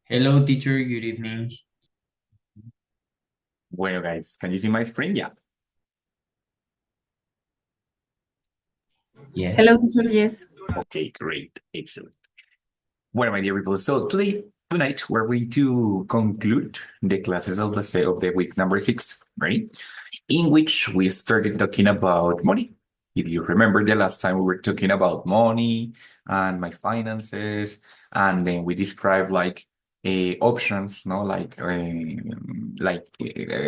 Hello, teacher. Good evening. Bueno, guys, can you see my screen? Yeah. Yes. Hello, teacher. Yes. Okay, great. Excellent. Well, my dear people, so tonight, we're going to conclude the classes of the week number 6, right? In which we started talking about money. If you remember the last time we were talking about money and my finances, and then we described like options, no,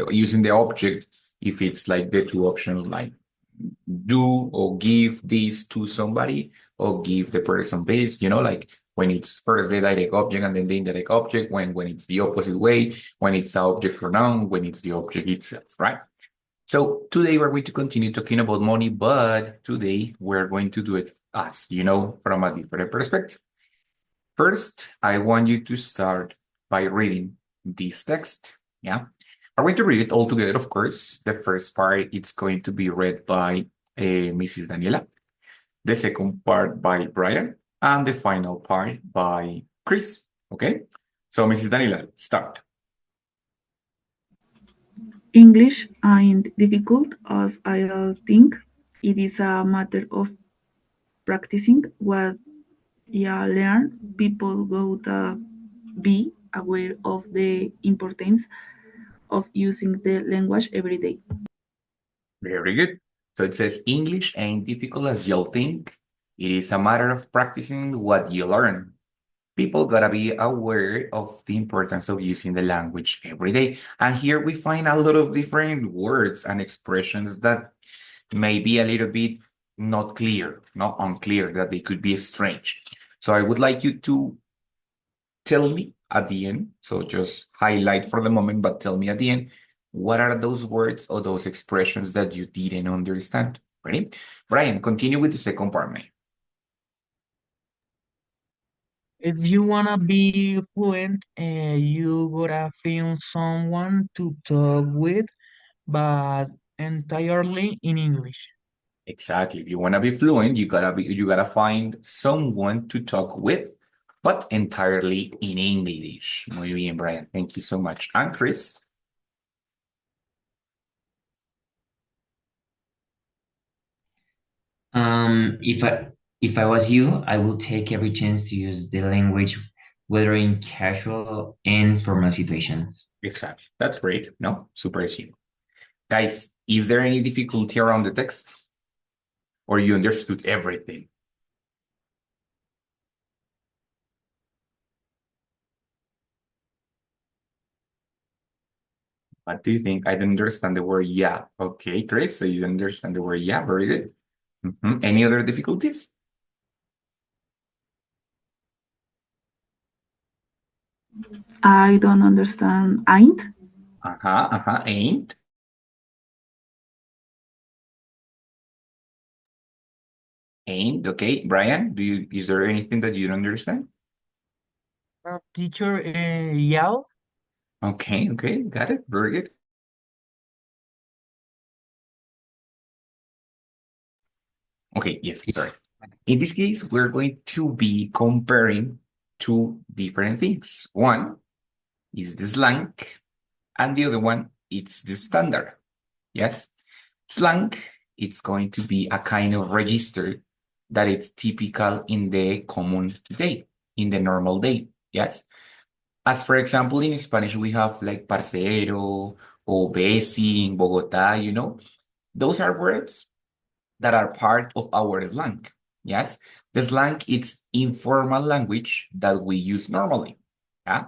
using the object if it's like the two options, like do or give this to somebody or give the person this, like when it's first the direct object and then the indirect object, when it's the opposite way, when it's the object pronoun, when it's the object itself, right? So today we're going to continue talking about money, but today we're going to do it as, from a different perspective. First, I want you to start by reading this text. Yeah. I'm going to read it all together, of course. The first part, it's going to be read by Mrs. Daniela, the second part by Brian, and the final part by Chris. Okay? So, Mrs. Daniela, start. English ain't difficult as I think. It is a matter of practicing what you learn. People go to be aware of the importance of using the language every day. Very good. So it says English ain't difficult as you'll think. It is a matter of practicing what you learn. People gotta be aware of the importance of using the language every day. And here we find a lot of different words and expressions that may be a little bit not clear, not unclear, that they could be strange. So I would like you to tell me at the end, so just highlight for the moment, but tell me at the end, what are those words or those expressions that you didn't understand? Ready? Brian, continue with the second part, man. If you wanna be fluent, you gotta find someone to talk with, but entirely in English. Exactly. If you want to be fluent, you gotta find someone to talk with, but entirely in English. Muy bien, Brian. Thank you so much. And Chris? If I was you, I will take every chance to use the language, whether in casual and formal situations. Exactly. That's great. No, super easy. Guys, is there any difficulty around the text? Or you understood everything? What do you think? I don't understand the word yeah. Okay, Chris, so you understand the word yeah. Very good. Any other difficulties? I don't understand ain't. Ain't. Ain't. Okay, Brian, is there anything that you don't understand? Teacher, yell. Okay, got it. Very good. Okay, yes, sorry. In this case, we're going to be comparing two different things. One is the slang, and the other one is the standard. Yes, slang, it's going to be a kind of register that it's typical in the common day, in the normal day. Yes. As for example, in Spanish, we have like parcero or besi in Bogota, those are words that are part of our slang. Yes. The slang, it's informal language that we use normally. Yeah.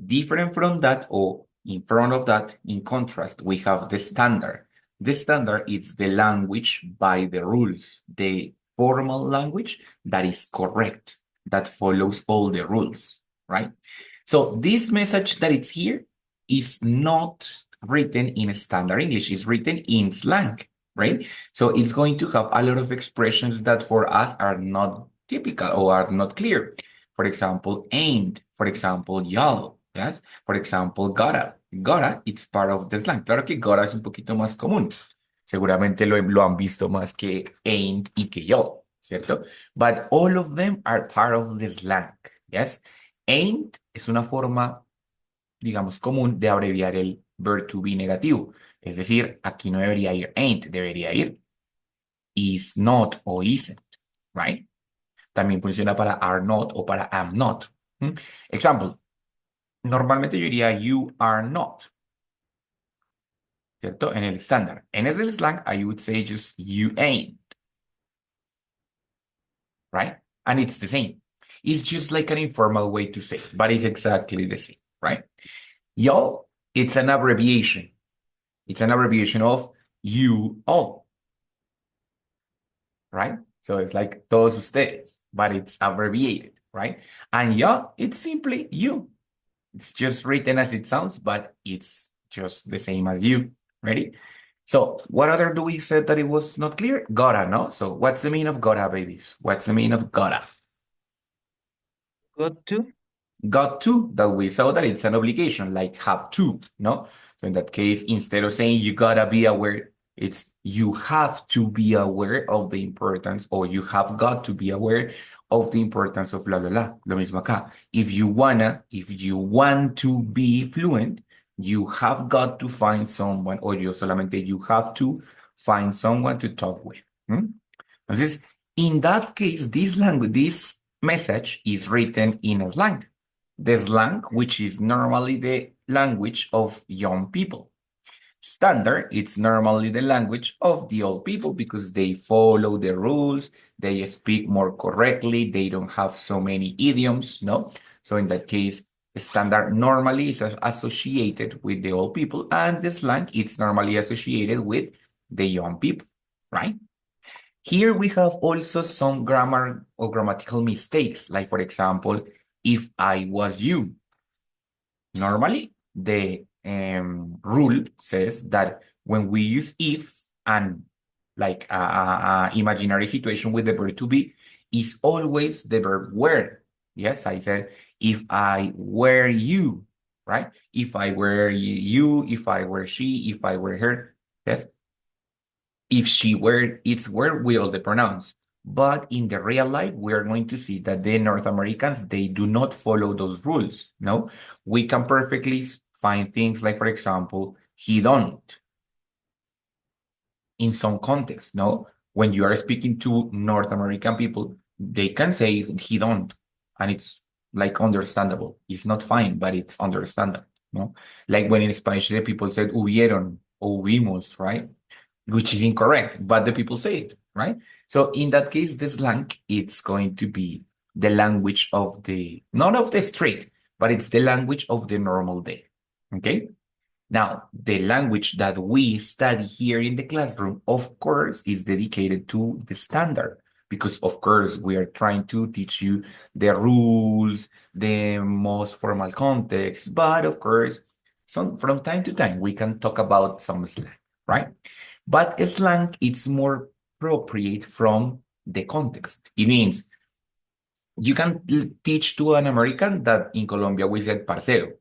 Different from that, or in front of that, in contrast, we have the standard. The standard is the language by the rules, the formal language that is correct, that follows all the rules, right? So this message that it's here is not written in standard English, it's written in slang, right? So it's going to have a lot of expressions that for us are not typical or are not clear. For example, ain't, for example, y'all, yes? For example, gotta. Gotta, it's part of the slang. Claro que gotta es un poquito más común. Seguramente lo han visto más que ain't y que yo, ¿cierto? But all of them are part of the slang, yes? Ain't es una forma, digamos, común de abreviar el verb to be negativo. Es decir, aquí no debería ir ain't, debería ir is not o isn't, right? También funciona para are not o para am not. ¿Mm? Example, normalmente yo diría you are not, ¿cierto? En el estándar. En el slang, I would say just you ain't, right? And it's the same. It's just like an informal way to say it, but it's exactly the same, right? Yo, it's an abbreviation. It's an abbreviation of you all, right? So it's like todos ustedes, but it's abbreviated, right? And yo, it's simply you. It's just written as it sounds, but it's just the same as you. Ready? So what other do we said that it was not clear? Gotta, no? So what's the meaning of gotta, babies? What's the meaning of gotta? Got to? Got to, that we saw that it's an obligation, like have to, no? So in that case, instead of saying you gotta be aware, it's you have to be aware of the importance, or you have got to be aware of the importance of la la la. Lo mismo acá. If you want to be fluent, you have got to find someone, or yo solamente you have to find someone to talk with. ¿Mm? Entonces, in that case, this message is written in slang. The slang, which is normally the language of young people. Standard, it's normally the language of the old people because they follow the rules, they speak more correctly, they don't have so many idioms, no? So in that case, standard normally is associated with the old people, and the slang, it's normally associated with the young people, right? Here we have also some grammar or grammatical mistakes, like for example, if I was you. Normally, the rule says that when we use if and like a imaginary situation with the verb to be, is always the verb were. Yes, I said, if I were you, right? If I were you, if I were she, if I were her. Yes, if she were, it's were with all the pronouns. But in the real life, we are going to see that the North Americans, they do not follow those rules. No, we can perfectly find things like, for example, he don't in some context. No, when you are speaking to North American people, they can say he don't, and it's like understandable. It's not fine, but it's understandable. No, like when in Spanish, the people said hubieron or hubimos, right? Which is incorrect, but the people say it, right? So in that case, the slang, it's going to be the language of the, not of the street, but it's the language of the normal day, okay? Now, the language that we study here in the classroom, of course, is dedicated to the standard because, of course, we are trying to teach you the rules, the most formal context, but of course, from time to time, we can talk about some slang, right? But slang, it's more appropriate from the context. It means you can teach to an American that in Colombia we said parcero,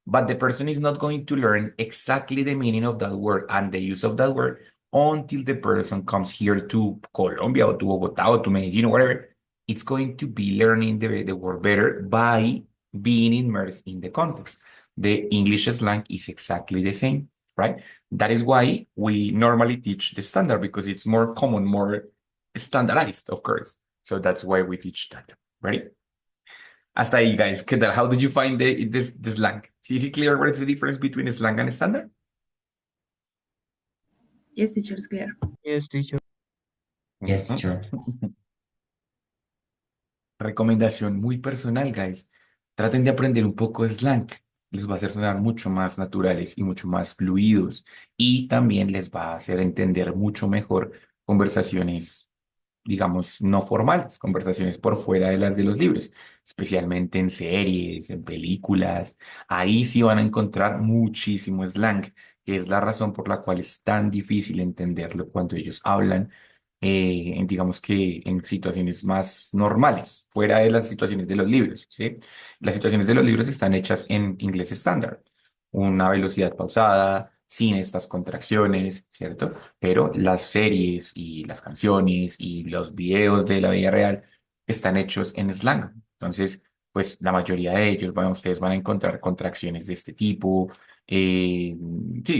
but the person is not going to learn exactly the meaning of that word and the use of that word until the person comes here to Colombia or to Bogota or to Medellin or whatever. It's going to be learning the word better by being immersed in the context. The English slang is exactly the same, right? That is why we normally teach the standard because it's more common, more standardized, of course. So that's why we teach that. Ready? Hasta ahí, guys. ¿Qué tal? How did you find the slang? Is it clear what is the difference between slang and standard? Yes, teacher, it's clear. Yes, teacher. Yes, Mhm. teacher. Recomendación muy personal, guys. Traten de aprender un poco de slang. Les va a hacer sonar mucho más naturales y mucho más fluidos. Y también les va a hacer entender mucho mejor conversaciones, digamos, no formales, conversaciones por fuera de las de los libros, especialmente en series, en películas. Ahí sí van a encontrar muchísimo slang, que es la razón por la cual es tan difícil entenderlo cuando ellos hablan, digamos que en situaciones más normales, fuera de las situaciones de los libros, ¿sí? Las situaciones de los libros están hechas en inglés estándar, una velocidad pausada, sin estas contracciones, ¿cierto? Pero las series y las canciones y los videos de la vida real están hechos en slang. Entonces, pues la mayoría de ellos, bueno, ustedes van a encontrar contracciones de este tipo. Sí,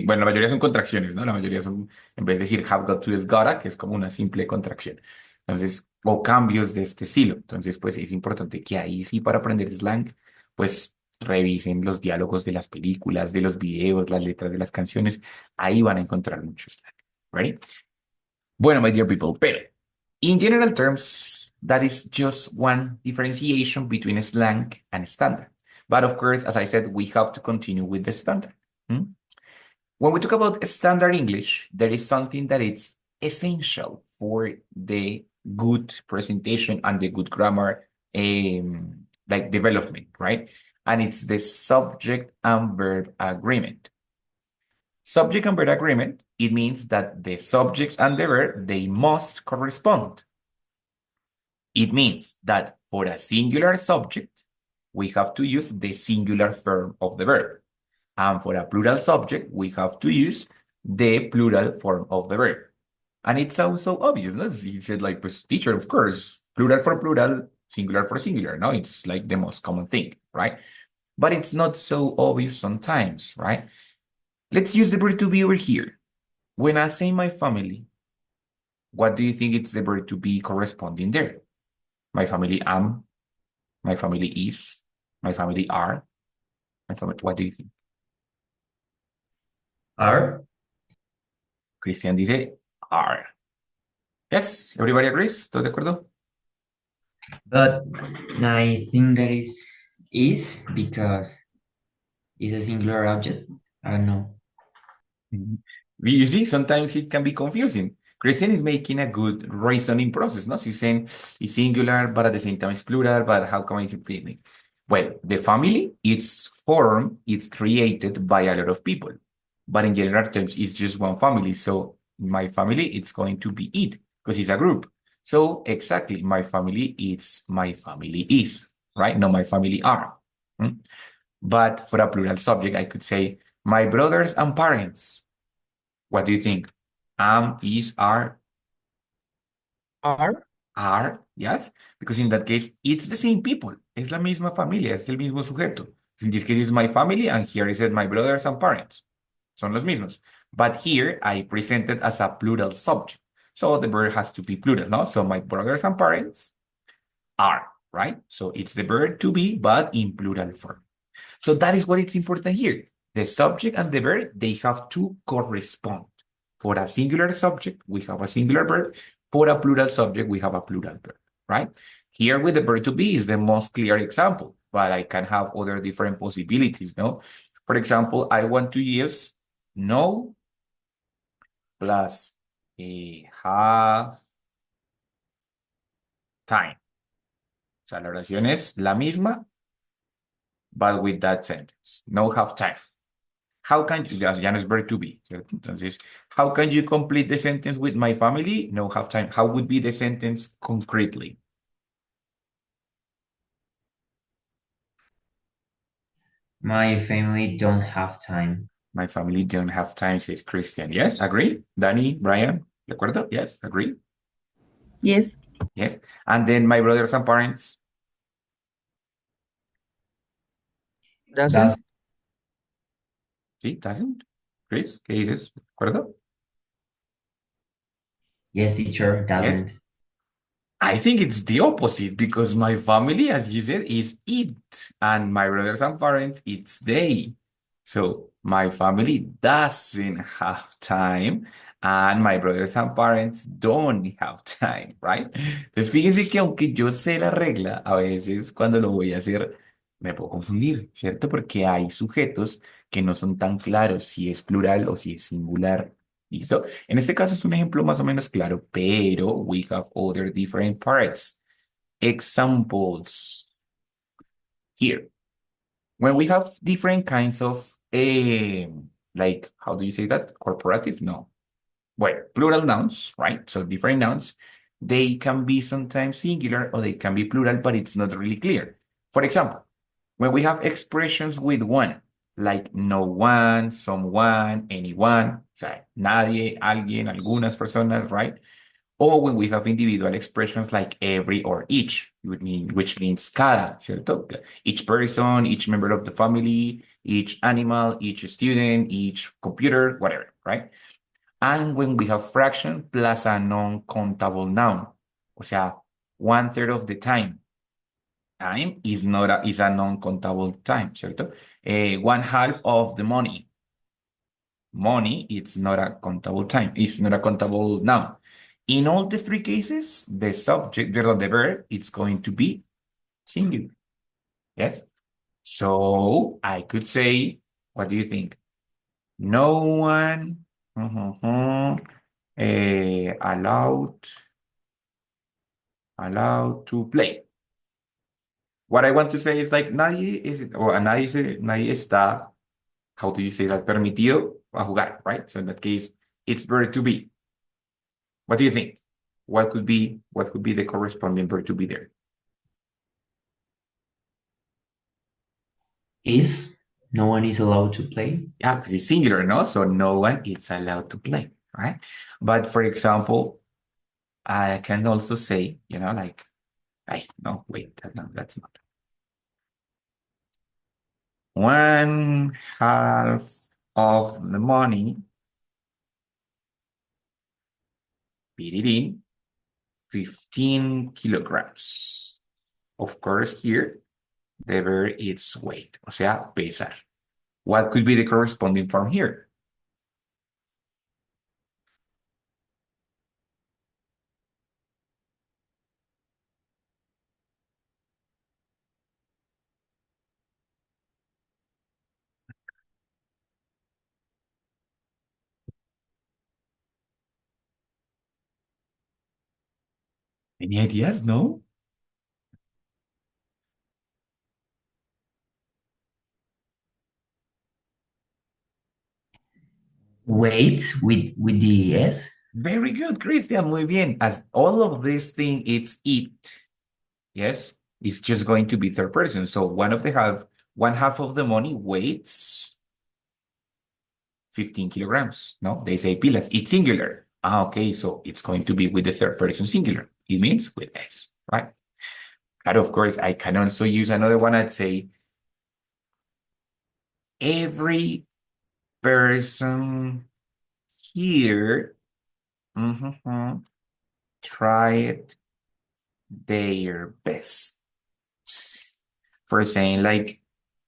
bueno, la mayoría son contracciones, ¿no? La mayoría son, en vez de decir have got to es gotta, que es como una simple contracción. Entonces, o cambios de este estilo. Entonces, pues es importante que ahí sí para aprender slang, pues revisen los diálogos de las películas, de los videos, las letras de las canciones. Ahí van a encontrar mucho slang. ¿Right? Bueno, my dear people, pero in general terms, that is just one differentiation between slang and standard. But of course, as I said, we have to continue with the standard. Hmm? When we talk about standard English, there is something that is essential for the good presentation and the good grammar like development, right? And it's the subject and verb agreement. Subject and verb agreement, it means that the subjects and the verb, they must correspond. It means that for a singular subject, we have to use the singular form of the verb. And for a plural subject, we have to use the plural form of the verb. And it sounds so obvious, no? He said, like, pues, teacher, of course, plural for plural, singular for singular, no? It's like the most common thing, right? But it's not so obvious sometimes, right? Let's use the verb to be over here. When I say my family, what do you think it's the verb to be corresponding there? My family am, my family is, my family are, my family, what do you think? Are, Christian dice are. Yes, everybody agrees? ¿Todos de acuerdo? but I think that is because it's a singular object. I don't know. Mhm. You see, sometimes it can be confusing. Christian is making a good reasoning process, no? She's saying it's singular, but at the same time it's plural, but how come it's feeling? Well, the family, its form, it's created by a lot of people. But in general terms, it's just one family. So my family, it's going to be it, because it's a group. So exactly, my family, it's my family is, right? No, my family are. Hmm? But for a plural subject, I could say my brothers and parents. What do you think? Is, Are? are, yes? Because in that case, it's the same people. Es la misma familia, es el mismo sujeto. In this case, it's my family, and here is it my brothers and parents. Son los mismos. But here, I present it as a plural subject. So the verb has to be plural, no? So my brothers and parents are, right? So it's the verb to be, but in plural form. So that is what is important here. The subject and the verb, they have to correspond. For a singular subject, we have a singular verb. For a plural subject, we have a plural verb, right? Here with the verb to be is the most clear example, but I can have other different possibilities, no? For example, I want to use know plus have time. O sea, la oración es la misma, but with that sentence. No have time. How can you, ya no es verb to be, ¿cierto? Entonces, how can you complete the sentence with my family? No have time. How would be the sentence concretely? My family don't have time. My family don't have time, says Christian. Yes, agree? Danny, Brian, ¿de acuerdo? Yes, agree? Yes. Yes. And then my brothers and parents, Doesn't? Does ¿sí? Doesn't? Chris, ¿qué dices? ¿De acuerdo? yes, teacher, Yes. doesn't. I think it's the opposite because my family, as you said, is it, and my brothers and parents, it's they. So my family doesn't have time, and my brothers and parents don't have time, right? Entonces fíjense que aunque yo sé la regla, a veces cuando lo voy a hacer me puedo confundir, ¿cierto? Porque hay sujetos que no son tan claros si es plural o si es singular. ¿Listo? En este caso es un ejemplo más o menos claro, pero we have other different parts. Examples here. When we have different kinds of, like, how do you say that? Corporative? No. Well, plural nouns, right? So different nouns, they can be sometimes singular or they can be plural, but it's not really clear. For example, when we have expressions with one, like no one, someone, anyone, o sea, nadie, alguien, algunas personas, right? Or when we have individual expressions like every or each, which means cada, ¿cierto? Each person, each member of the family, each animal, each student, each computer, whatever, right? And when we have fraction plus a non-countable noun, o sea, 1/3 of the time. Time is not is a non-countable time, ¿cierto? 1/2 of the money. Money, it's not a countable time. It's not a countable noun. In all the three cases, the subject, the verb, it's going to be singular. Yes? So I could say, what do you think? No one allowed to play. What I want to say is like nadie está, how do you say that? Permitido a jugar, right? So in that case, it's verb to be. What do you think? What could be the corresponding verb to be there? Is no one is allowed to play? Yeah, because it's singular, no? So no one is allowed to play, right? But for example, I can also say, like, no, wait, no, that's not. 1/2 of the money, beat it in, 15 kilograms. Of course, here, the verb is weight, o sea, pesar. What could be the corresponding form here? Any ideas? No? Wait with the S? Very good, Christian. Muy bien. As all of this thing, it's it. Yes, it's just going to be third person. So one half of the money weighs 15 kilograms. No, they say pilas. It's singular. Okay, so it's going to be with the third person singular. It means with S, right? But of course, I can also use another one. I'd say every person here tried their best. For saying like,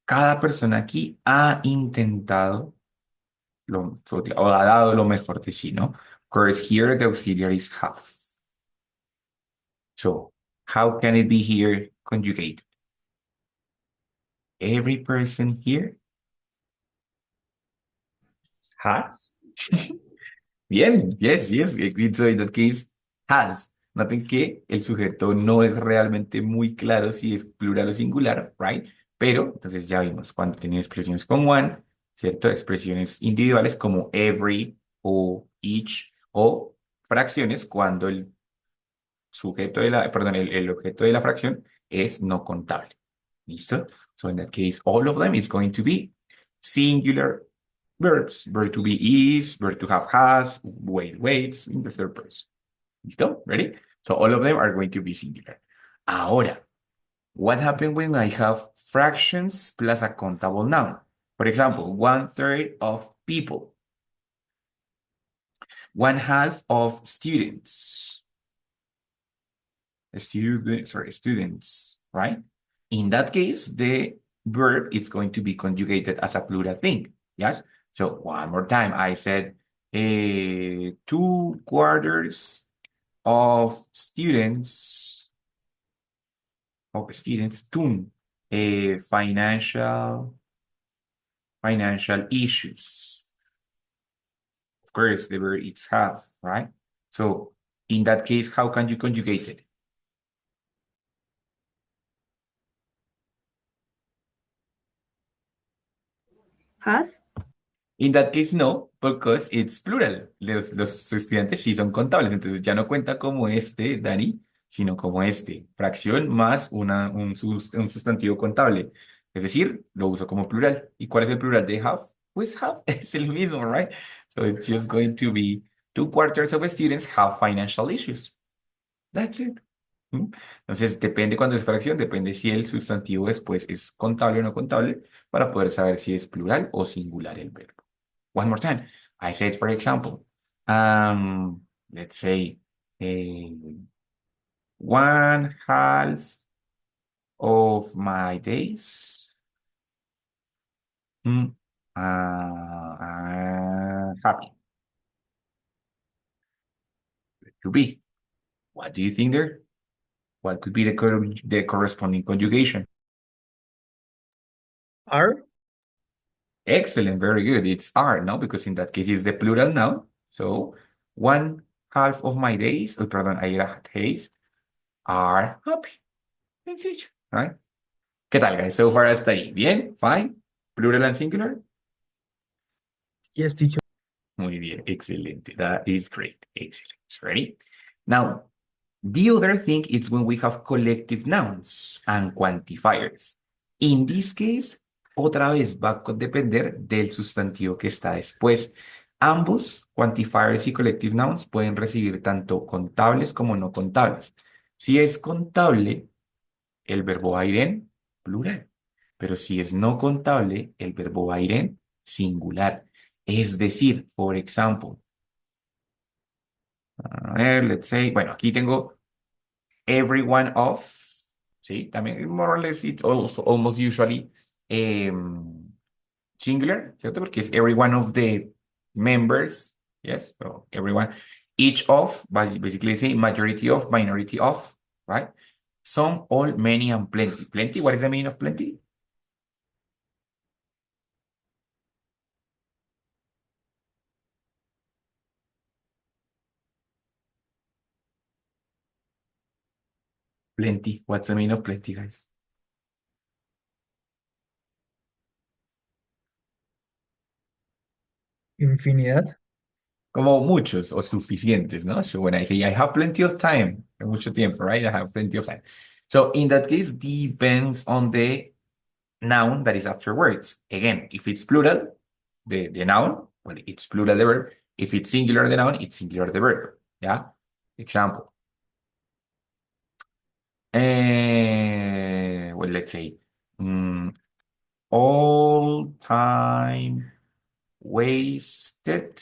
cada persona aquí ha intentado o ha dado lo mejor de sí, ¿no? Of course, here the auxiliary is have. So, how can it be here conjugated? Every person here has. Bien, yes, yes. So in that case, has. Noten que el sujeto no es realmente muy claro si es plural o singular, right? Pero entonces ya vimos cuando tienen expresiones con one, ¿cierto? Expresiones individuales como every o each o fracciones cuando el sujeto perdón, el objeto de la fracción es no contable. ¿Listo? So in that case, all of them is going to be singular verbs. Verb to be is, verb to have has, waits in the third person. ¿Listo? Ready? So all of them are going to be singular. Ahora, what happens when I have fractions plus a countable noun? For example, 1/3 of people, 1/2 of students, students, right? In that case, the verb is going to be conjugated as a plural thing. Yes? So one more time, I said 2/4 of students, tun, financial issues. Of course, the verb it's have, right? So in that case, how can you conjugate it? Has? In that case, no, because it's plural. Los estudiantes sí son contables, entonces ya no cuenta como este, Dani, sino como este, fracción más un sustantivo contable. Es decir, lo uso como plural. ¿Y cuál es el plural de have? Pues have, es el mismo, right? So it's just going to be 2/4 of students have financial issues. That's it. ¿Mm? Entonces, depende cuando es fracción, depende si el sustantivo después es contable o no contable, para poder saber si es plural o singular el verbo. One more time. I said, for example, let's say, eh, 1/2 of my days mm, are happy to be. What do you think there? What could be the corresponding conjugation? Are? Excellent, very good. It's are, no? Because in that case, it's the plural noun. So, 1/2 of my days, oh, perdón, ahí era days, are happy. Sencillo, right? ¿Qué tal, guys? So far hasta ahí. Bien, fine. Plural and singular. Yes, teacher. Muy bien, excelente. That is great. Excellent. Ready? Now, the other thing is when we have collective nouns and quantifiers. In this case, otra vez va a depender del sustantivo que está después. Ambos, quantifiers y collective nouns, pueden recibir tanto contables como no contables. Si es contable, el verbo va a ir en plural. Pero si es no contable, el verbo va a ir en singular. Es decir, por ejemplo, a ver, let's say, bueno, aquí tengo every one of, ¿sí? También, more or less, it's also almost usually singular, ¿cierto? Porque es every one of the members, yes, so everyone, each of, basically say majority of, minority of, right? Some, all, many, and plenty. Plenty, what is the meaning of plenty? Plenty, what's the meaning of plenty, guys? Infinidad. Como muchos o suficientes, ¿no? So when I say I have plenty of time, mucho tiempo, right? I have plenty of time. So in that case, depends on the noun that is afterwards. Again, if it's plural, the noun, well, it's plural the verb. If it's singular the noun, it's singular the verb. Yeah? Example. Well, let's say, mm, all time wasted.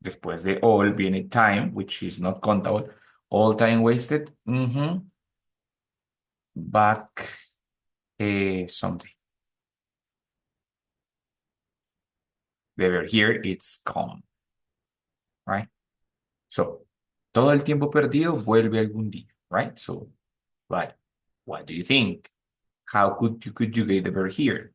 Después de all viene time, which is not countable. All time wasted. Back something. The verb here, it's come, right? So, todo el tiempo perdido vuelve algún día, right? So, what do you think? How could you get the verb here?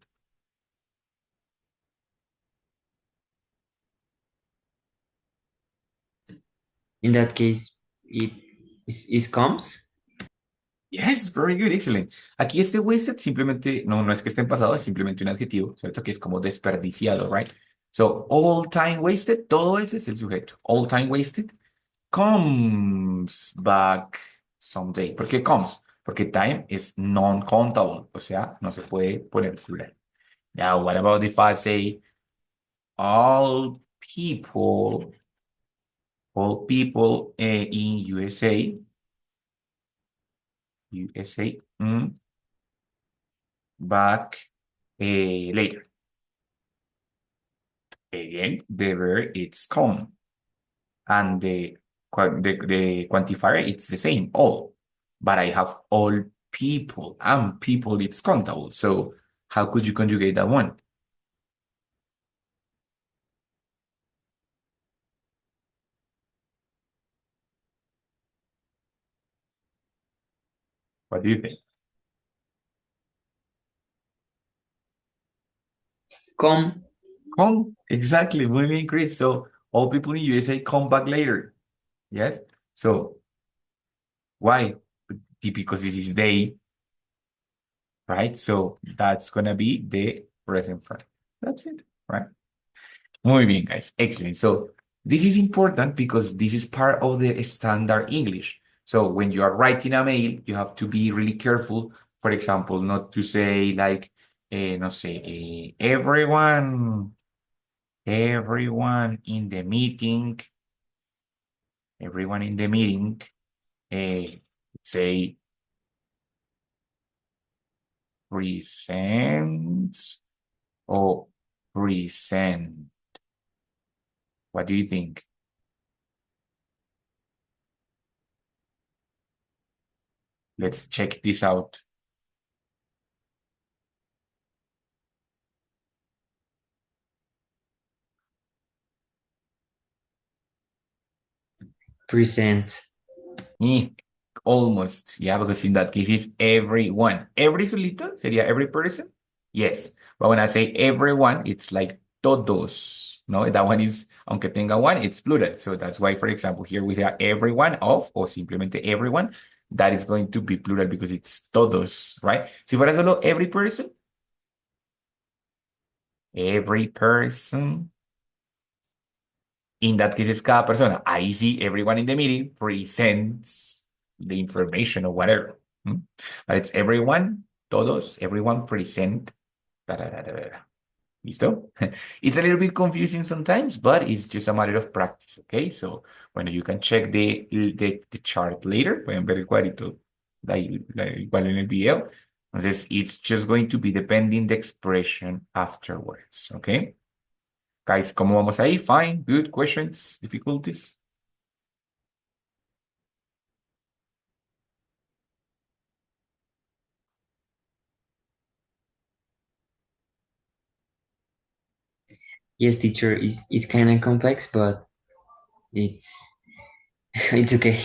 In that case, it is comes. Yes, very good, excellent. Aquí este wasted simplemente, no es que esté en pasado, es simplemente un adjetivo, ¿cierto? Que es como desperdiciado, right? So, all time wasted, todo eso es el sujeto. All time wasted comes back someday. ¿Por qué comes? Porque time es non-countable, o sea, no se puede poner plural. Now, what about if I say all people, in USA, back later. Again, the verb it's come, and the quantifier it's the same, all. But I have all people, and people it's countable. So how could you conjugate that one? What do you think? Come. Come, exactly. Muy bien, Chris. So all people in USA come back later. Yes. So why? Because this is they, right? So that's gonna be the present form. That's it, right? Muy bien, guys. Excellent. So this is important because this is part of the standard English. So when you are writing a mail, you have to be really careful. For example, not to say like, no sé, everyone in the meeting, everyone in the meeting, say presents or present? What do you think? Let's check this out. Present. Eh, almost, yeah, because in that case it's everyone. Every solito sería every person? Yes. But when I say everyone, it's like todos. No, that one is, aunque tenga one, it's plural. So that's why, for example, here we have everyone of, o simplemente everyone, that is going to be plural because it's todos, right? Si fuera solo every person, in that case, it's cada persona. Ahí sí, everyone in the meeting presents the information or whatever. But it's everyone, todos, everyone present. Da, da, da, da, da. ¿Listo? It's a little bit confusing sometimes, but it's just a matter of practice, okay? So, bueno, you can check the chart later. Pueden ver el cuadrito igual en el video. Entonces, it's just going to be depending the expression afterwards, okay? Guys, ¿cómo vamos ahí? Fine, good, questions, difficulties? Yes, teacher, is kind of complex, but it's it's okay.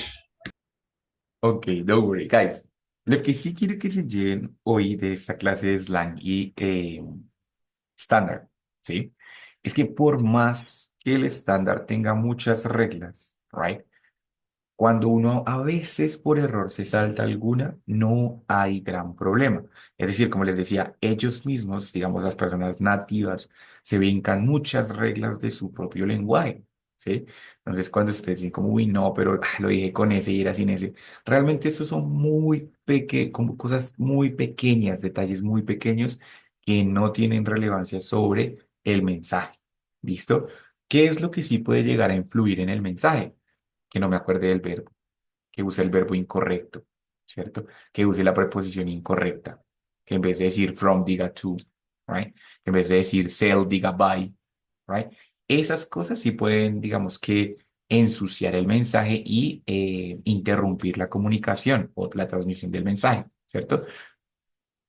Ok, don't worry, guys. Lo que sí quiero que se lleven hoy de esta clase de slang y estándar, ¿sí? Es que por más que el estándar tenga muchas reglas, right? Cuando uno a veces por error se salta alguna, no hay gran problema. Es decir, como les decía, ellos mismos, digamos, las personas nativas, se brincan muchas reglas de su propio lenguaje, ¿sí? Entonces, cuando ustedes dicen como, uy, no, pero lo dije con ese y era sin ese, realmente estos son muy como cosas muy pequeñas, detalles muy pequeños que no tienen relevancia sobre el mensaje, ¿listo? ¿Qué es lo que sí puede llegar a influir en el mensaje? Que no me acuerde del verbo, que use el verbo incorrecto, ¿cierto? Que use la preposición incorrecta, que en vez de decir from diga to, right? Que en vez de decir sell diga buy, right? Esas cosas sí pueden, digamos que, ensuciar el mensaje y interrumpir la comunicación o la transmisión del mensaje, ¿cierto?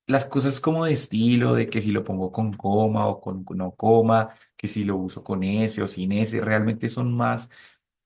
Las cosas como de estilo, de que si lo pongo con coma o con no coma, que si lo uso con S o sin S, realmente son más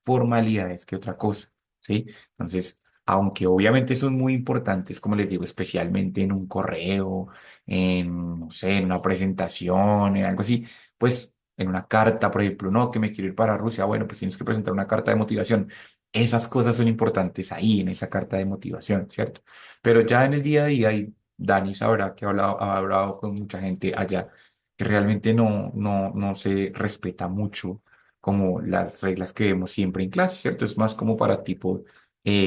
formalidades que otra cosa, ¿sí? Entonces, aunque obviamente son muy importantes, como les digo, especialmente en un correo, en, no sé, en una presentación, en algo así, pues en una carta, por ejemplo, no, que me quiero ir para Rusia, bueno, pues tienes que presentar una carta de motivación. Esas cosas son importantes ahí, en esa carta de motivación, ¿cierto? Pero ya en el día a día, y Dani sabrá que ha hablado con mucha gente allá, que realmente no se respeta mucho como las reglas que vemos siempre en clase, ¿cierto? Es más como para tipo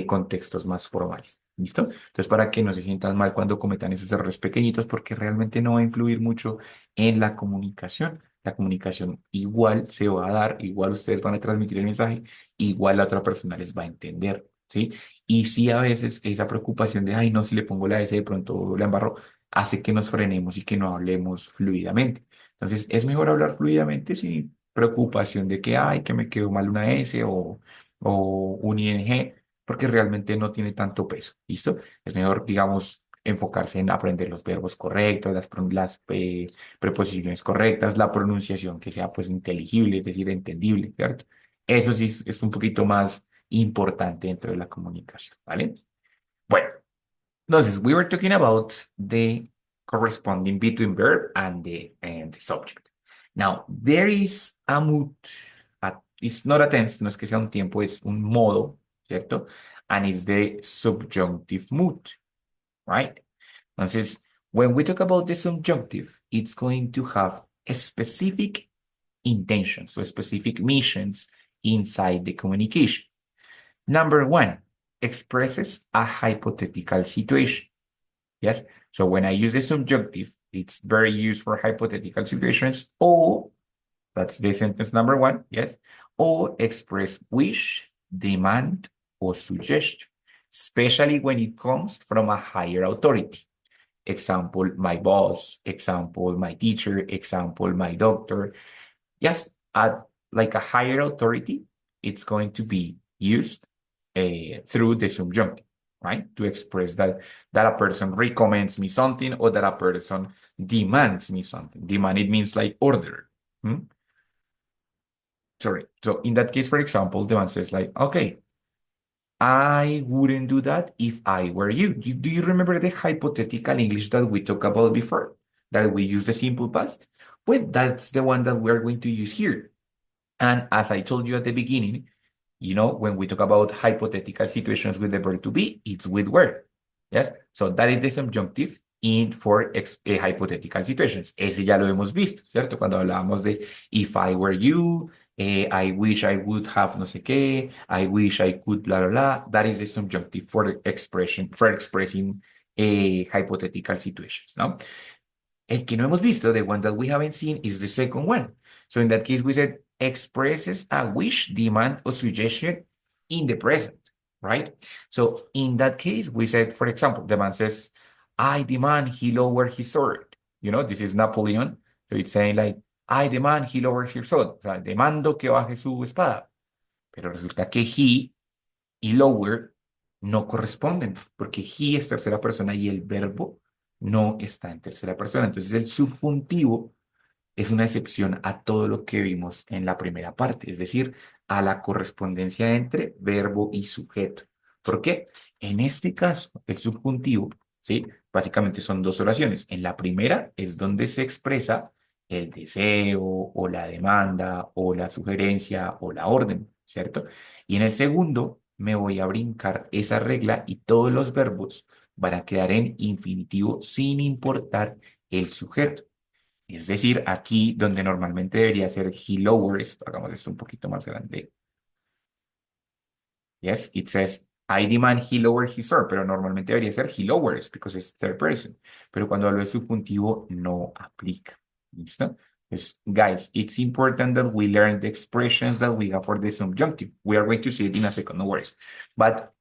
contextos más formales, ¿listo? Entonces, para que no se sientan mal cuando cometan esos errores pequeñitos, porque realmente no va a influir mucho en la comunicación. La comunicación igual se va a dar, igual ustedes van a transmitir el mensaje, igual la otra persona les va a entender, ¿sí? Y sí, a veces esa preocupación de, ay, no, si le pongo la S de pronto la embarro, hace que nos frenemos y que no hablemos fluidamente. Entonces, es mejor hablar fluidamente sin preocupación de que, ay, que me quedó mal una S o un ing, porque realmente no tiene tanto peso, ¿listo? Es mejor, digamos, enfocarse en aprender los verbos correctos, las preposiciones correctas, la pronunciación que sea pues inteligible, es decir, entendible, ¿cierto? Eso sí es un poquito más importante dentro de la comunicación, ¿vale? Bueno, entonces, we were talking about the corresponding between verb and the subject. Now, there is a mood, it's not a tense, no es que sea un tiempo, es un modo, ¿cierto? And it's the subjunctive mood, right? Entonces, when we talk about the subjunctive, it's going to have a specific intentions or specific missions inside the communication. Number one, expresses a hypothetical situation. Yes. So when I use the subjunctive, it's very used for hypothetical situations, or that's the sentence number one. Yes. Or express wish, demand, or suggestion. especially when it comes from a higher authority. Example, my boss, example, my teacher, example, my doctor. Yes, at like a higher authority, it's going to be used through the subjunctive, right? To express that a person recommends me something or that a person demands me something. Demand, it means like order. Hmm? Sorry. So in that case, for example, the man says like, okay, I wouldn't do that if I were you. Do you remember the hypothetical English that we talked about before? That we use the simple past? Well, that's the one that we're going to use here. And as I told you at the beginning, when we talk about hypothetical situations with the verb to be, it's with where. Yes. So that is the subjunctive in for hypothetical situations. Ese ya lo hemos visto, ¿cierto? Cuando hablábamos de if I were you, I wish I would have no sé qué, I wish I could blah, blah, blah. That is the subjunctive for the expression, for expressing hypothetical situations, ¿no? El que no hemos visto, the one that we haven't seen, is the second one. So in that case, we said expresses a wish, demand, or suggestion in the present, right? So in that case, we said, for example, the man says, I demand he lower his sword. This is Napoleon. So it's saying like, I demand he lower his sword. O sea, demando que baje su espada. Pero resulta que he y lower no corresponden, porque he es tercera persona y el verbo no está en tercera persona. Entonces el subjuntivo es una excepción a todo lo que vimos en la primera parte, es decir, a la correspondencia entre verbo y sujeto. ¿Por qué? En este caso, el subjuntivo, ¿sí? Básicamente son dos oraciones. En la primera es donde se expresa el deseo o la demanda o la sugerencia o la orden, ¿cierto? Y en el segundo me voy a brincar esa regla y todos los verbos van a quedar en infinitivo sin importar el sujeto. Es decir, aquí donde normalmente debería ser he lowers, hagamos esto un poquito más grande. Yes, it says, I demand he lower his sword, pero normalmente debería ser he lowers, because it's third person. Pero cuando hablo de subjuntivo, no aplica. ¿Listo? Pues, guys, it's important that we learn the expressions that we have for the subjunctive. We are going to see it in a second, no worries. But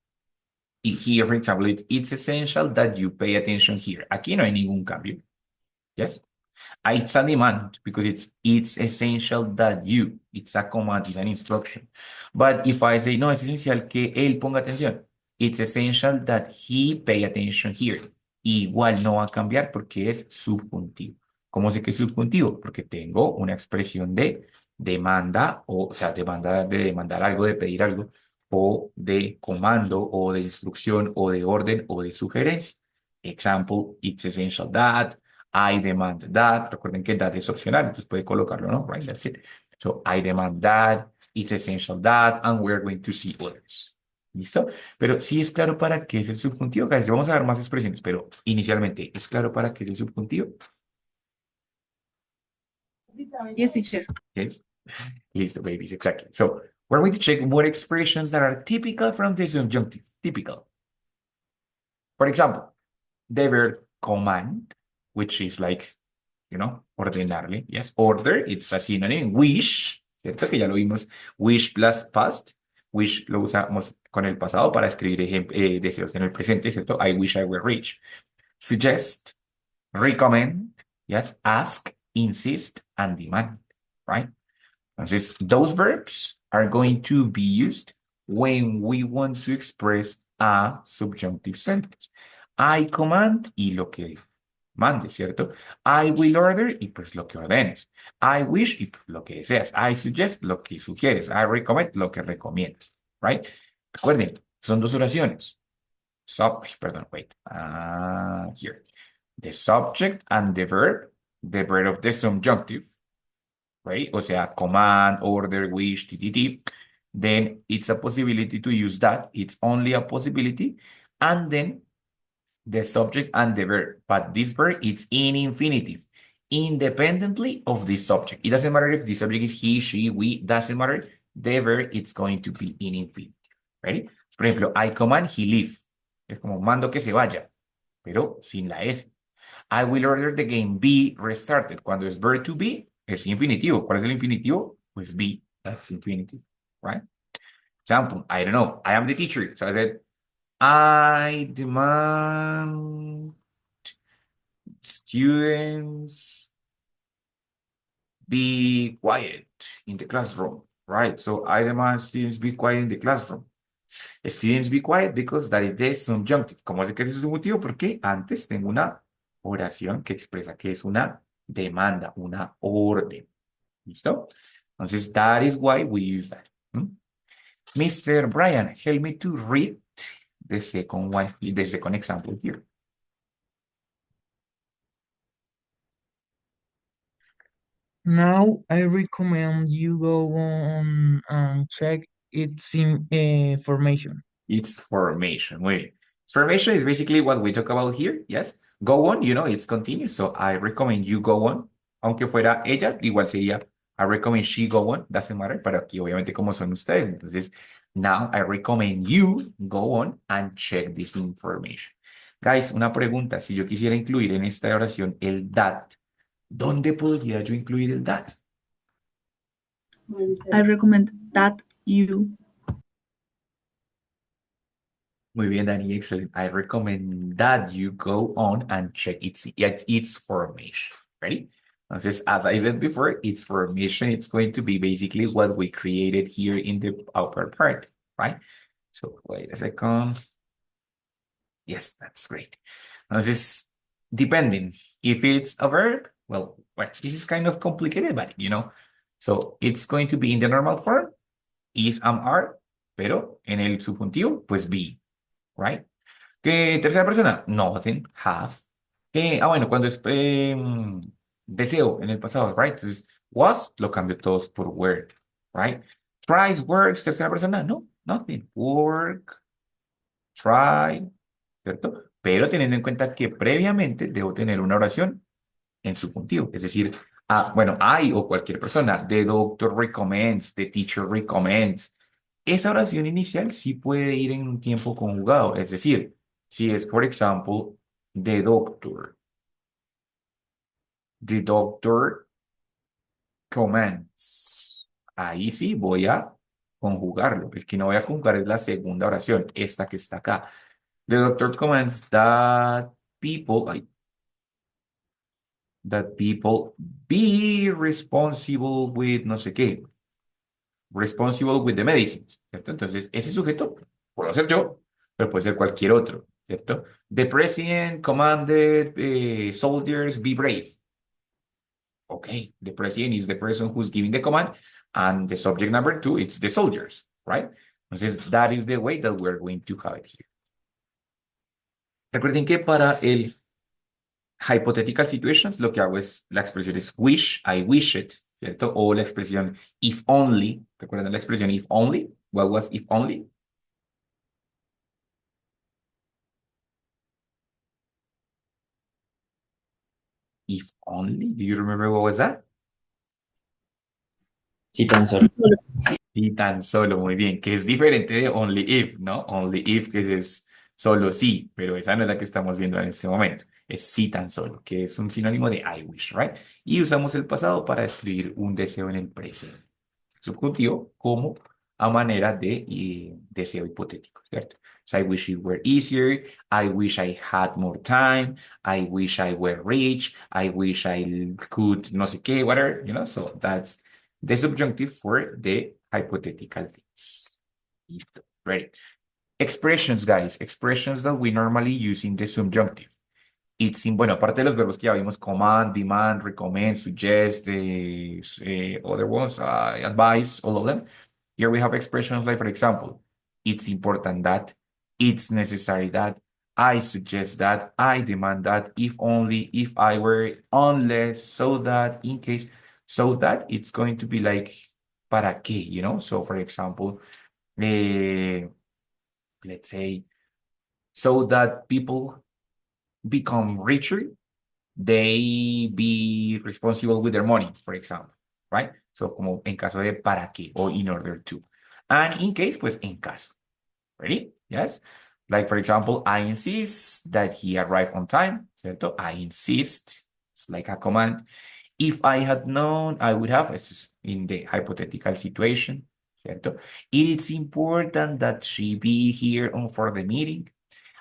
here, for example, it's essential that you pay attention here. Aquí no hay ningún cambio. Yes? It's a demand because it's essential that it's a command, it's an instruction. But if I say, no, es esencial que él ponga atención, it's essential that he pay attention here. Igual no va a cambiar porque es subjuntivo. ¿Cómo sé que es subjuntivo? Porque tengo una expresión de demanda, o sea, demanda de demandar algo, de pedir algo, o de comando, o de instrucción, o de orden, o de sugerencia. Example, it's essential that. I demand that. Recuerden que that es opcional, entonces puede colocarlo, ¿no? Right, that's it. So I demand that, it's essential that, and we're going to see others. ¿Listo? Pero sí es claro para qué es el subjuntivo, guys. Vamos a ver más expresiones, pero inicialmente, ¿es claro para qué es el subjuntivo? Yes, teacher. Yes. Listo, babies, exactly. So we're going to check what expressions that are typical from the subjunctive. Typical. For example, the verb command, which is like ordenarle, yes, order, it's a synonym, wish, ¿cierto? Que ya lo vimos, wish plus past, wish lo usamos con el pasado para escribir deseos en el presente, ¿cierto? I wish I were rich. Suggest, recommend, yes, ask, insist, and demand, right? Entonces, those verbs are going to be used when we want to express a subjunctive sentence. I command y lo que mande, ¿cierto? I will order y pues lo que ordenes. I wish y pues, lo que deseas. I suggest lo que sugieres. I recommend lo que recomiendas, right? Recuerden, son dos oraciones. Perdón, wait. Here. The subject and the verb of the subjunctive, right? O sea, command, order, wish, ttt. Then it's a possibility to use that. It's only a possibility. And then the subject and the verb, but this verb is in infinitive, independently of the subject. It doesn't matter if the subject is he, she, we, doesn't matter. The verb it's going to be in infinitive. Ready? Por ejemplo, I command he leave. Es como mando que se vaya, pero sin la S. I will order the game be restarted. Cuando es verb to be, es infinitivo. ¿Cuál es el infinitivo? Pues be. That's infinitive, right? Example, I don't know. I am the teacher. So that I demand students be quiet in the classroom, right? So I demand students be quiet in the classroom. Students be quiet because that is the subjunctive. ¿Cómo sé que es el subjuntivo? Porque antes tengo una oración que expresa que es una demanda, una orden. ¿Listo? Entonces, that is why we use that. Mr. Brian, help me to read the second one, the second example here. Now I recommend you go on and check its information. It's formation. Muy bien. Formation is basically what we talk about here. Yes. Go on, it's continuous. So I recommend you go on. Aunque fuera ella, igual sería I recommend she go on. Doesn't matter. Pero aquí, obviamente, como son ustedes. Entonces, now I recommend you go on and check this information. Guys, una pregunta. Si yo quisiera incluir en esta oración el that, ¿dónde podría yo incluir el that? I recommend that you. Muy bien, Danny, excellent. I recommend that you go on and check its formation. Ready? Entonces, as I said before, its formation, it's going to be basically what we created here in the upper part, right? So wait a second. Yes, that's great. Entonces, depending if it's a verb, well, this is kind of complicated, but so it's going to be in the normal form, is, am, are, pero en el subjuntivo, pues be, right? ¿Qué tercera persona? Nothing, have. Bueno, cuando es deseo en el pasado, right? Entonces, was lo cambio todos por were, right? Tries, works, tercera persona, no, nothing. Work, try, ¿cierto? Pero teniendo en cuenta que previamente debo tener una oración en subjuntivo, es decir, bueno, I o cualquier persona, the doctor recommends, the teacher recommends. Esa oración inicial sí puede ir en un tiempo conjugado, es decir, si es, por ejemplo, the doctor commands. Ahí sí voy a conjugarlo. El que no voy a conjugar es la segunda oración, esta que está acá. The doctor commands that people be responsible with no sé qué. Responsible with the medicines, ¿cierto? Entonces, ese sujeto puedo ser yo, pero puede ser cualquier otro, ¿cierto? The president commanded soldiers be brave. Okay, the president is the person who's giving the command, and the subject number two, it's the soldiers, right? Entonces, that is the way that we're going to have it here. Recuerden que para el hypothetical situations, lo que hago es, la expresión es wish, I wish it, ¿cierto? O la expresión if only, ¿recuerdan la expresión if only? What was if only? If only, do you remember what was that? Sí, tan solo. Y tan solo, muy bien, que es diferente de only if, ¿no? Only if, que es solo sí, pero esa no es la que estamos viendo en este momento. Es sí tan solo, que es un sinónimo de I wish, right? Y usamos el pasado para describir un deseo en el presente. Subjuntivo como a manera de deseo hipotético, ¿cierto? So I wish it were easier, I wish I had more time, I wish I were rich, I wish I could no sé qué, whatever, so that's the subjunctive for the hypothetical things. Listo. Ready. Expressions, guys. Expressions that we normally use in the subjunctive. It's in, bueno, aparte de los verbos que ya vimos, command, demand, recommend, suggest, other ones, advise, all of them. Here we have expressions like, for example, it's important that, it's necessary that, I suggest that, I demand that, if only, if I were, unless, so that, in case, so that it's going to be like, ¿para qué? So, for example, let's say, so that people become richer, they be responsible with their money, for example, right? So, como en caso de para qué o in order to. And in case, pues en caso. Ready? Yes? Like, for example, I insist that he arrive on time, ¿cierto? I insist. It's like a command. If I had known, I would have. This is in the hypothetical situation. ¿cierto? It is important that she be here for the meeting.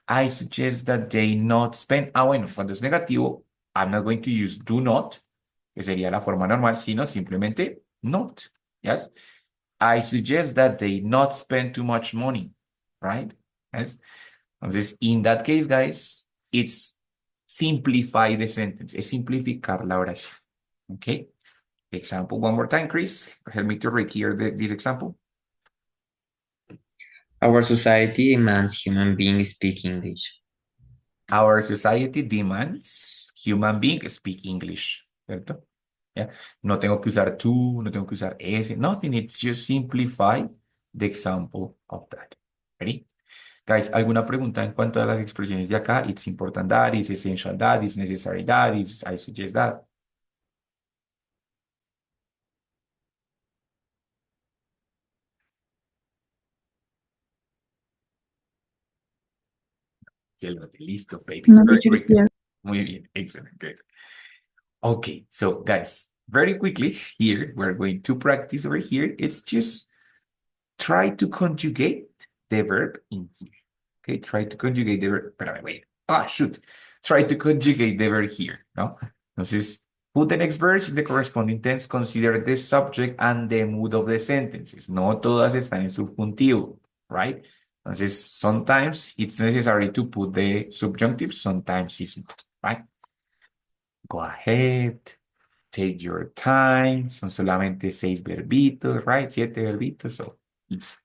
I suggest that they not spend. Ah, bueno, cuando es negativo, I'm not going to use do not, que sería la forma normal, sino simplemente not. Yes. I suggest that they not spend too much money, right? Yes. Entonces, in that case, guys, it's simplify the sentence. Es simplificar la oración. Okay. Example one more time, Chris. Help me to read here this example. Our society demands human beings speak English. Our society demands human beings speak English, ¿cierto? ¿Ya? No tengo que usar to, no tengo que usar ese, nothing. It's just simplify the example of that. Ready? Guys, ¿alguna pregunta en cuanto a las expresiones de acá? It's important that, it's essential that, it's necessary that, it's, I suggest that. Excelente, listo, babies. No, Very teacher is quick. here. Muy bien, excellent, good. Okay, so guys, very quickly here, we're going to practice over here. It's just try to conjugate the verb in here. Okay, try to conjugate the verb. Espérame, wait. Ah, shoot. Try to conjugate the verb here, ¿no? Entonces, put the next verse in the corresponding tense, consider the subject and the mood of the sentences. No todas están en subjuntivo, right? Entonces, sometimes it's necessary to put the subjunctive, sometimes it's not, right? Go ahead, take your time. Son solamente 6 verbitos, right? 7 verbitos, so it's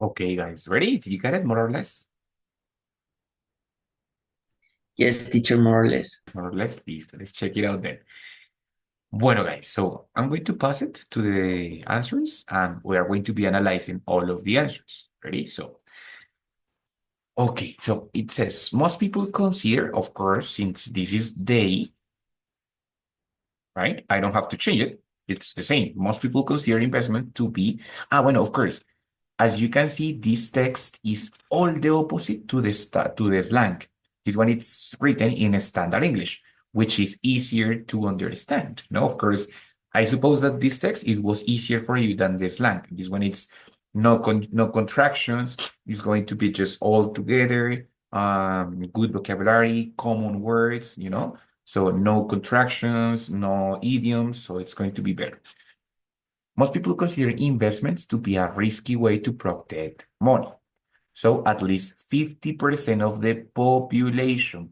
Okay, guys, ready? Did you get it more or less? Yes, teacher, more or less. More or less, listo. Let's check it out then. Bueno, guys, so I'm going to pass it to the answers and we are going to be analyzing all of the answers. Ready? So, okay, so it says most people consider, of course, since this is they, right? I don't have to change it. It's the same. Most people consider investment to be, bueno, of course, as you can see, this text is all the opposite to the slang. This one it's written in standard English, which is easier to understand. No, of course, I suppose that this text it was easier for you than the slang. This one it's no contractions. It's going to be just all together. Good vocabulary, common words. So no contractions, no idioms. So it's going to be better. Most people consider investments to be a risky way to protect money. So at least 50% of the population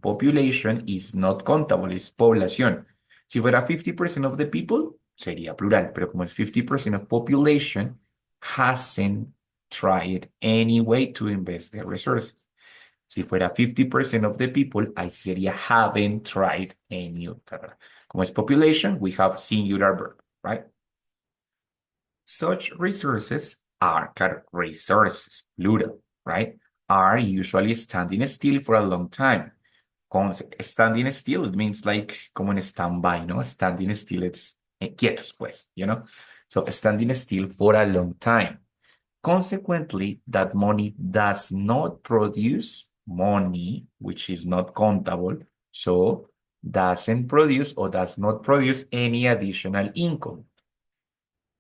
is not countable, es población. Si fuera 50% of the people, sería plural, pero como es 50% of population, hasn't tried any way to invest their resources. Si fuera 50% of the people, ahí sería haven't tried any. Como es population, we have singular verb, right? Such resources are, claro, resources, plural, right? Are usually standing still for a long time. Standing still, it means like como en standby, no? Standing still, it's quietos, pues, So standing still for a long time. Consequently, that money does not produce money, which is not countable, so doesn't produce or does not produce any additional income.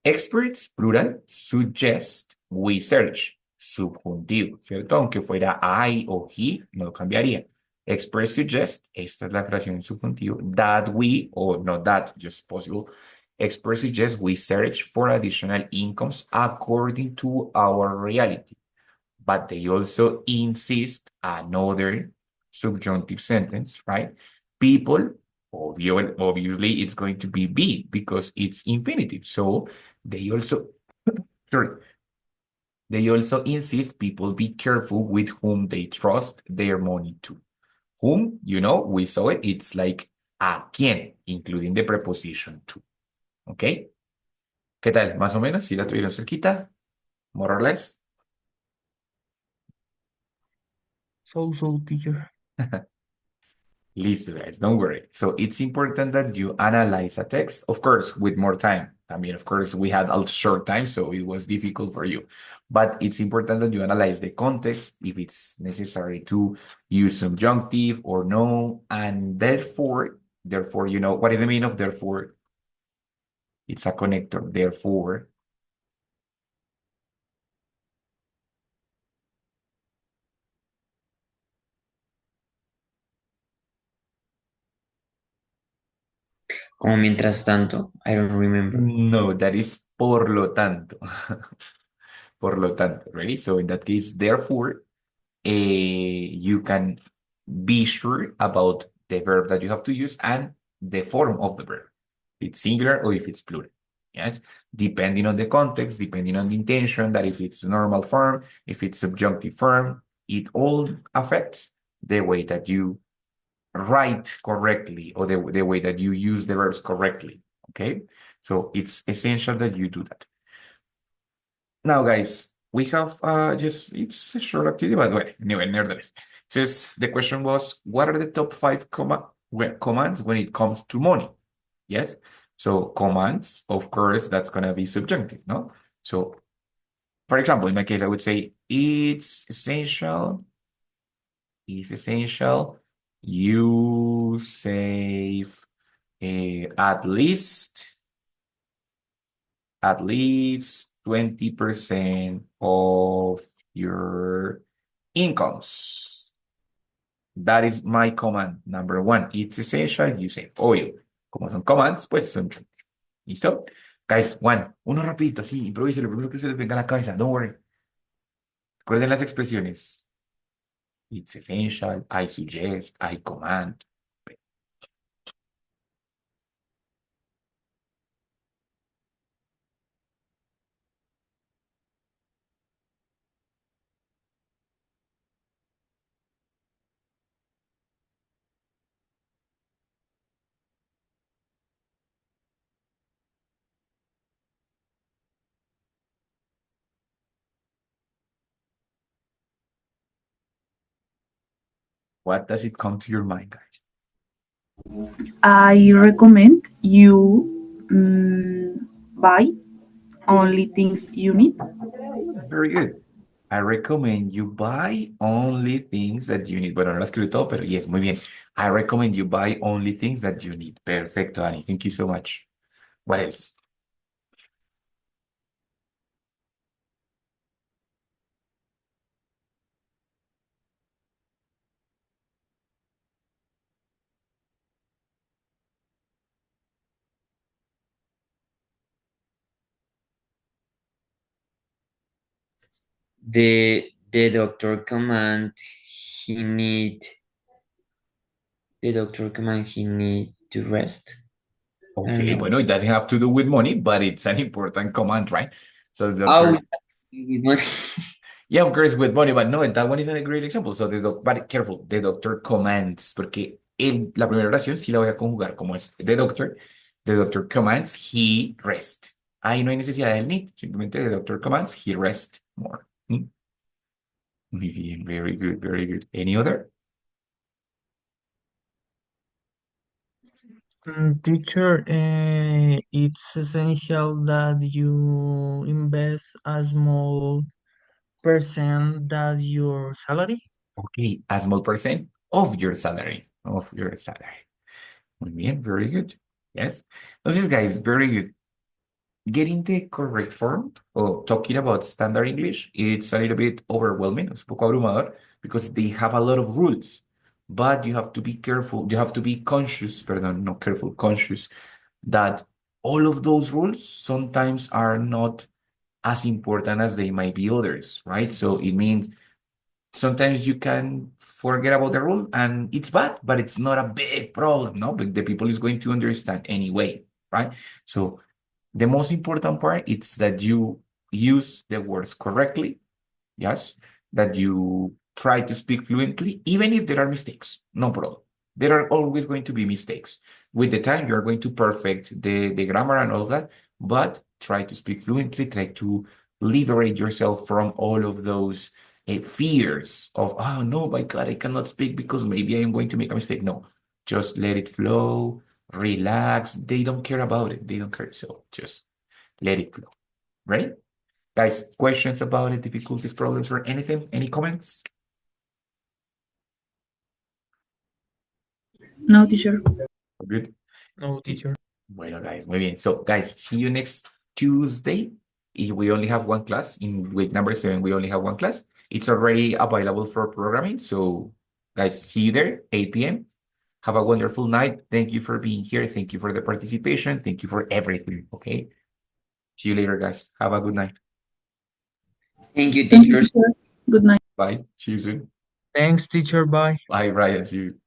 Experts, plural, suggest, we search, subjuntivo, ¿cierto? Aunque fuera I o he, no lo cambiaría. Experts suggest, esta es la creación en subjuntivo, that we, or not that, just possible. Experts suggest we search for additional incomes according to our reality. But they also insist another subjunctive sentence, right? People, obviously, it's going to be be because it's infinitive. So they also, sorry, they also insist people be careful with whom they trust their money to. Whom, we saw it, it's like a quién, including the preposition to. ¿Ok? ¿Qué tal? Más o menos, si la tuvieron cerquita, more or less. So, teacher. Listo, guys, don't worry. So it's important that you analyze a text, of course, with more time. I mean, of course, we had a short time, so it was difficult for you. But it's important that you analyze the context, if it's necessary to use subjunctive or no. And therefore, what is the meaning of therefore? It's a connector. Therefore, Como mientras tanto, I don't remember. no, that is por lo tanto. Por lo tanto, ready? So in that case, therefore, you can be sure about the verb that you have to use and the form of the verb. If it's singular or if it's plural. Yes, depending on the context, depending on the intention, that if it's normal form, if it's subjunctive form, it all affects the way that you write correctly or the way that you use the verbs correctly. Okay, so it's essential that you do that. Now, guys, we have it's a short activity, but well, anyway, nevertheless. It says the question was, what are the top five commands when it comes to money? Yes. So commands, of course, that's gonna be subjunctive, no? So, for example, in my case, I would say it's essential you save at least 20% of your incomes. That is my command number one. It's essential, you save oil. Como son commands, pues son. ¿Listo? Guys, uno rapidito, así, improvise lo primero que se les venga a la cabeza. Don't worry. Recuerden las expresiones. It's essential, I suggest, I command. What does it come to your mind, guys? I recommend you buy only things you need. Very good. I recommend you buy only things that you need. Bueno, no lo escribí todo, pero yes, muy bien. I recommend you buy only things that you need. Perfecto, Annie. Thank you so much. What else? The doctor command he need the doctor command he need to rest. I don't Okay, know. bueno, it doesn't have to do with money, but it's an important command, right? So the Oh, doctor, yeah, of course, with money, but no, that one isn't a great example. So but careful, the doctor commands, porque la primera oración sí la voy a conjugar como es the doctor commands, he rest. Ahí no hay necesidad del need, simplemente the doctor commands, he rest more. ¿Mm? Muy bien, very good, very good. Any other? Teacher, it's essential that you invest a small percent that your salary. Okay, a small percent of your salary, of your salary. Muy bien, very good. Yes. Entonces, guys, very good. Getting the correct form or talking about standard English, it's a little bit overwhelming, es un poco abrumador, because they have a lot of rules. But you have to be careful, you have to be conscious, pardon, not careful, conscious, that all of those rules sometimes are not as important as they might be others, right? So it means sometimes you can forget about the rule and it's bad, but it's not a big problem, no? But the people is going to understand anyway, right? So the most important part is that you use the words correctly, yes, that you try to speak fluently, even if there are mistakes, no problem. There are always going to be mistakes. With the time, you're going to perfect the grammar and all of that, but try to speak fluently, try to liberate yourself from all of those fears of, oh no, my God, I cannot speak because maybe I am going to make a mistake. No, just let it flow, relax. They don't care about it. They don't care. So just let it flow. Ready? Guys, questions about it, difficulties, problems, or anything? Any comments? No, teacher. Good. No, Yes. teacher. Bueno, guys, muy bien. So, guys, see you next Tuesday. If we only have one class in week number 7, we only have one class. It's already available for programming. So, guys, see you there, 8 p.m. Have a wonderful night. Thank you for being here. Thank you for the participation. Thank you for everything. Okay. See you later, guys. Have a good night. Thank you, Thank you, teachers. teacher. Good night. Bye. See you soon. Thanks, teacher. Bye. Bye, Ryan. See you.